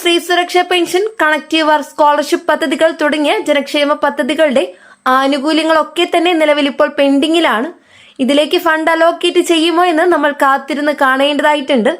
സ്ത്രീ സുരക്ഷാ pension, connective work scholarship പദ്ധതികൾ തുടങ്ങിയ ജനക്ഷേമ പദ്ധതികളുടെ ആനുകൂല്യങ്ങളൊക്കെ തന്നെ നിലവിൽ ഇപ്പോൾ പെൻഡിങ്ങിലാണ്. ഇതിലേക്ക് ഫണ്ട് അലോക്കേറ്റ് ചെയ്യുമോ എന്ന് നമ്മൾ കാത്തിരുന്ന് കാണേണ്ടതായിട്ടുണ്ട്.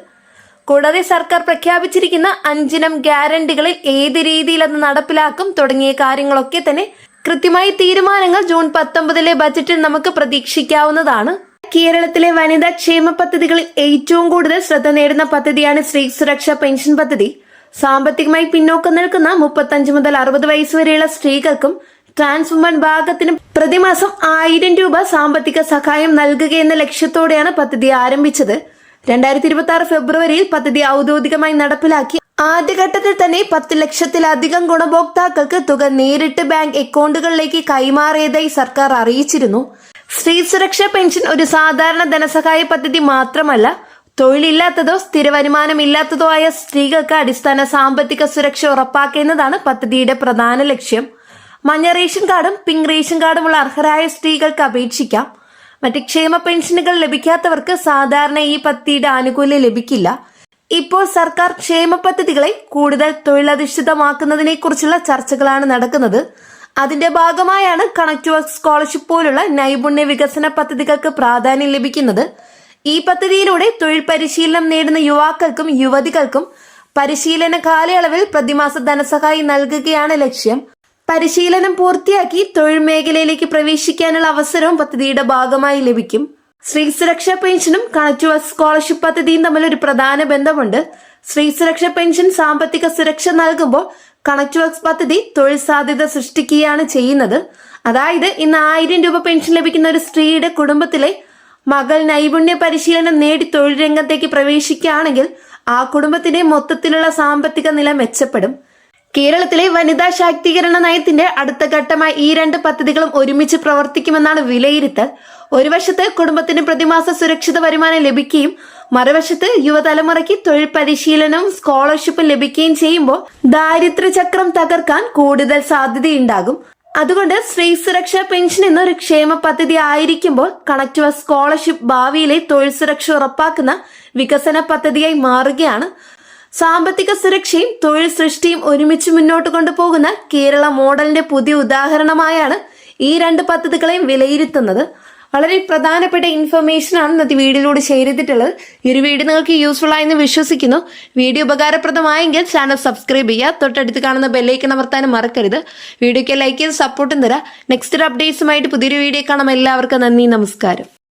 കൂടാതെ സർക്കാർ പ്രഖ്യാപിച്ചിരിക്കുന്ന 5 ഇനം ഗ്യാരണ്ടികളിൽ ഏത് രീതിയിൽ അത് നടപ്പിലാക്കും തുടങ്ങിയ കാര്യങ്ങളൊക്കെ തന്നെ കൃത്യമായി തീരുമാനങ്ങൾ ജൂൺ 19 ബജറ്റിൽ നമുക്ക് പ്രതീക്ഷിക്കാവുന്നതാണ്. കേരളത്തിലെ വനിതാ ക്ഷേമ പദ്ധതികളിൽ ഏറ്റവും കൂടുതൽ ശ്രദ്ധ നേടുന്ന പദ്ധതിയാണ് സ്ത്രീ സുരക്ഷാ പെൻഷൻ പദ്ധതി. സാമ്പത്തികമായി പിന്നോക്കം നിൽക്കുന്ന 35 മുതൽ 60 വയസ്സ് വരെയുള്ള സ്ത്രീകൾക്കും ട്രാൻസ് വുമൺ ഭാഗത്തിനും പ്രതിമാസം 1000 രൂപ സാമ്പത്തിക സഹായം നൽകുകയെന്ന ലക്ഷ്യത്തോടെയാണ് പദ്ധതി ആരംഭിച്ചത്. 2026 ഫെബ്രുവരിയിൽ പദ്ധതി ഔദ്യോഗികമായി നടപ്പിലാക്കി. ആദ്യഘട്ടത്തിൽ തന്നെ 10 ലക്ഷത്തിലധികം ഗുണഭോക്താക്കൾക്ക് തുക നേരിട്ട് ബാങ്ക് അക്കൗണ്ടുകളിലേക്ക് കൈമാറിയതായി സർക്കാർ അറിയിച്ചിരുന്നു. സ്ത്രീ സുരക്ഷാ പെൻഷൻ ഒരു സാധാരണ ധനസഹായ പദ്ധതി മാത്രമല്ല, തൊഴിലില്ലാത്തതോ സ്ഥിര വരുമാനമില്ലാത്തതോ ആയ സ്ത്രീകൾക്ക് അടിസ്ഥാന സാമ്പത്തിക സുരക്ഷ ഉറപ്പാക്കുന്നതാണ് പദ്ധതിയുടെ പ്രധാന ലക്ഷ്യം. മഞ്ഞ റേഷൻ കാർഡും പിങ്ക് റേഷൻ കാർഡുമുള്ള അർഹരായ സ്ത്രീകൾക്ക് അപേക്ഷിക്കാം. മറ്റ് ക്ഷേമ പെൻഷനുകൾ ലഭിക്കാത്തവർക്ക് സാധാരണ ഈ പദ്ധതിയുടെ ആനുകൂല്യം ലഭിക്കില്ല. ഇപ്പോൾ സർക്കാർ ക്ഷേമ പദ്ധതികളെ കൂടുതൽ തൊഴിലധിഷ്ഠിതമാക്കുന്നതിനെ കുറിച്ചുള്ള ചർച്ചകളാണ് നടക്കുന്നത്. അതിന്റെ ഭാഗമായാണ് കണക്റ്റീവ് വർക്ക് സ്കോളർഷിപ്പ് പോലുള്ള നൈപുണ്യ വികസന പദ്ധതികൾക്ക് പ്രാധാന്യം ലഭിക്കുന്നത്. ഈ പദ്ധതിയിലൂടെ തൊഴിൽ പരിശീലനം നേടുന്ന യുവാക്കൾക്കും യുവതികൾക്കും പരിശീലന കാലയളവിൽ പ്രതിമാസ ധനസഹായം നൽകുകയാണ് ലക്ഷ്യം. പരിശീലനം പൂർത്തിയാക്കി തൊഴിൽ മേഖലയിലേക്ക് പ്രവേശിക്കാനുള്ള അവസരവും പദ്ധതിയുടെ ഭാഗമായി ലഭിക്കും. സ്ത്രീ സുരക്ഷാ പെൻഷനും കണക്റ്റീവ് വർക്ക് സ്കോളർഷിപ്പ് പദ്ധതിയും തമ്മിൽ ഒരു പ്രധാന ബന്ധമുണ്ട്. സ്ത്രീ സുരക്ഷാ പെൻഷൻ സാമ്പത്തിക സുരക്ഷ നൽകുമ്പോൾ കണക്റ്റീവ് വർക്ക് പദ്ധതി തൊഴിൽ സാധ്യത സൃഷ്ടിക്കുകയാണ് ചെയ്യുന്നത്. അതായത് ഇന്ന് 1000 രൂപ പെൻഷൻ ലഭിക്കുന്ന ഒരു സ്ത്രീയുടെ കുടുംബത്തിലെ മകൾ നൈപുണ്യ പരിശീലനം നേടി തൊഴിൽ രംഗത്തേക്ക് പ്രവേശിക്കുകയാണെങ്കിൽ ആ കുടുംബത്തിന്റെ മൊത്തത്തിലുള്ള സാമ്പത്തിക നില മെച്ചപ്പെടും. കേരളത്തിലെ വനിതാ ശാക്തീകരണ നയത്തിന്റെ അടുത്ത ഘട്ടമായി ഈ 2 പദ്ധതികളും ഒരുമിച്ച് പ്രവർത്തിക്കുമെന്നാണ് വിലയിരുത്തൽ. ഒരു വശത്ത് കുടുംബത്തിന് പ്രതിമാസ സുരക്ഷിത വരുമാനം ലഭിക്കുകയും മറുവശത്ത് യുവതലമുറയ്ക്ക് തൊഴിൽ പരിശീലനവും സ്കോളർഷിപ്പും ലഭിക്കുകയും ചെയ്യുമ്പോൾ ദാരിദ്ര്യ ചക്രം തകർക്കാൻ കൂടുതൽ സാധ്യതയുണ്ടാകും. അതുകൊണ്ട് സ്ത്രീ സുരക്ഷാ പെൻഷൻ എന്നൊരു ക്ഷേമ പദ്ധതി ആയിരിക്കുമ്പോൾ കണക്റ്റീവ് വർക്ക് സ്കോളർഷിപ്പ് ഭാവിയിലെ തൊഴിൽ സുരക്ഷ ഉറപ്പാക്കുന്ന വികസന പദ്ധതിയായി മാറുകയാണ്. സാമ്പത്തിക സുരക്ഷയും തൊഴിൽ സൃഷ്ടിയും ഒരുമിച്ച് മുന്നോട്ട് കൊണ്ടുപോകുന്ന കേരള മോഡലിന്റെ പുതിയ ഉദാഹരണമായാണ് ഈ 2 പദ്ധതികളെയും വിലയിരുത്തുന്നത്. വളരെ പ്രധാനപ്പെട്ട ഇൻഫർമേഷൻ ആണ് ഇന്നത്തെ വീഡിയോയിലൂടെ ഷെയർ ചെയ്തിട്ടുള്ളത്. ഈ ഒരു വീഡിയോ നിങ്ങൾക്ക് യൂസ്ഫുൾ ആയെന്ന് വിശ്വസിക്കുന്നു. വീഡിയോ ഉപകാരപ്രദമായെങ്കിൽ ചാനൽ സബ്സ്ക്രൈബ് ചെയ്യുക. തൊട്ടടുത്ത് കാണുന്ന ബെല്ലൈക്കൺ അമർത്താനും മറക്കരുത്. വീഡിയോയ്ക്ക് ലൈക്ക് ചെയ്ത് സപ്പോർട്ടും തരാം. നെക്സ്റ്റ് അപ്ഡേറ്റ്സുമായിട്ട് പുതിയൊരു വീഡിയോ കാണാം. എല്ലാവർക്കും നന്ദി, നമസ്കാരം.